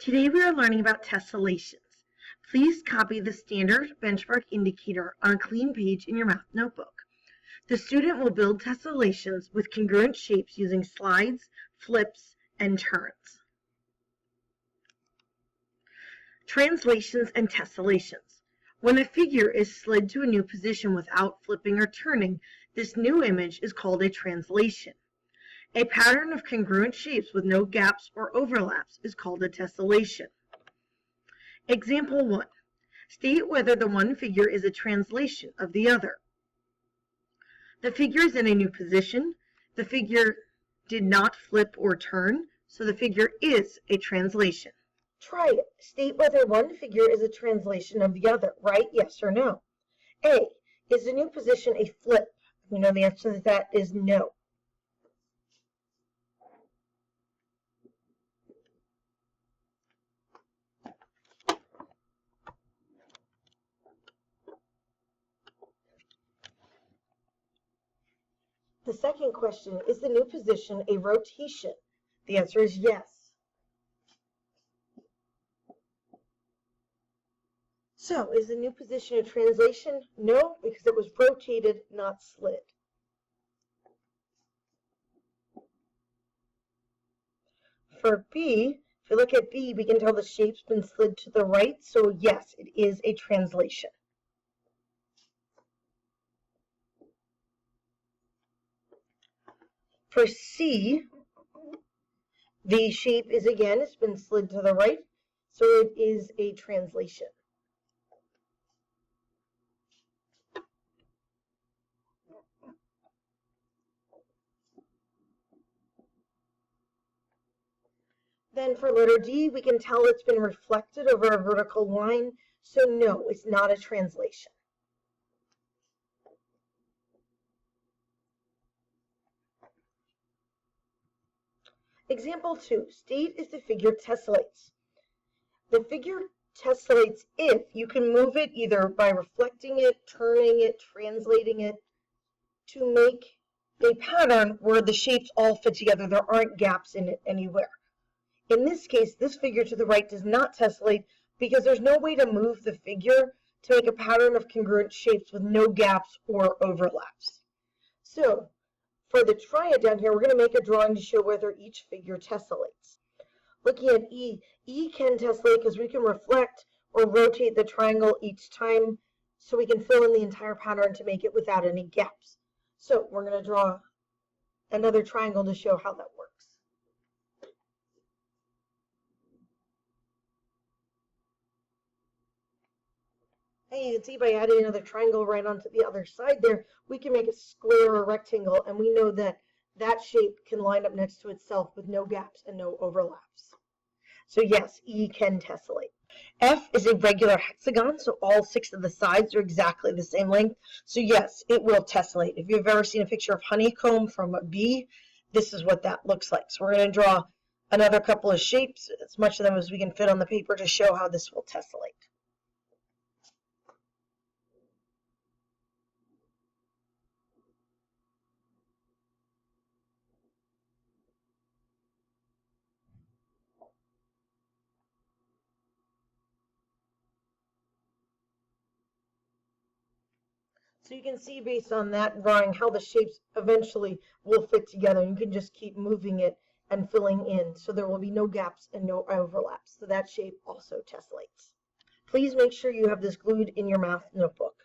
Today we are learning about tessellations. Please copy the standard benchmark indicator on a clean page in your math notebook. The student will build tessellations with congruent shapes using slides, flips, and turns. Translations and tessellations. When a figure is slid to a new position without flipping or turning, this new image is called a translation. A pattern of congruent shapes with no gaps or overlaps is called a tessellation. Example 1. State whether the one figure is a translation of the other. The figure is in a new position. The figure did not flip or turn, so the figure is a translation. Try it. State whether one figure is a translation of the other. Right? Yes or no. A. Is the new position a flip? We know the answer to that is no. The second question, is the new position a rotation? The answer is yes. So, is the new position a translation? No, because it was rotated, not slid. For B, if you look at B, we can tell the shape's been slid to the right, so yes, it is a translation. For C, the shape is again, it's been slid to the right, so it is a translation. Then for letter D, we can tell it's been reflected over a vertical line, so no, it's not a translation. Example 2, state if the figure tessellates. The figure tessellates if you can move it either by reflecting it, turning it, translating it to make a pattern where the shapes all fit together. There aren't gaps in it anywhere. In this case, this figure to the right does not tessellate because there's no way to move the figure to make a pattern of congruent shapes with no gaps or overlaps. So, for the triad down here, we're going to make a drawing to show whether each figure tessellates. Looking at E, E can tessellate because we can reflect or rotate the triangle each time so we can fill in the entire pattern to make it without any gaps. So we're going to draw another triangle to show how that works. And you can see by adding another triangle right onto the other side there, we can make a square or rectangle, and we know that that shape can line up next to itself with no gaps and no overlaps. So yes, E can tessellate. F is a regular hexagon, so all 6 of the sides are exactly the same length. So yes, it will tessellate. If you've ever seen a picture of honeycomb from a bee, this is what that looks like. So we're going to draw another couple of shapes, as much of them as we can fit on the paper to show how this will tessellate. So you can see based on that drawing how the shapes eventually will fit together. You can just keep moving it and filling in. So there will be no gaps and no overlaps. So that shape also tessellates. Please make sure you have this glued in your math notebook.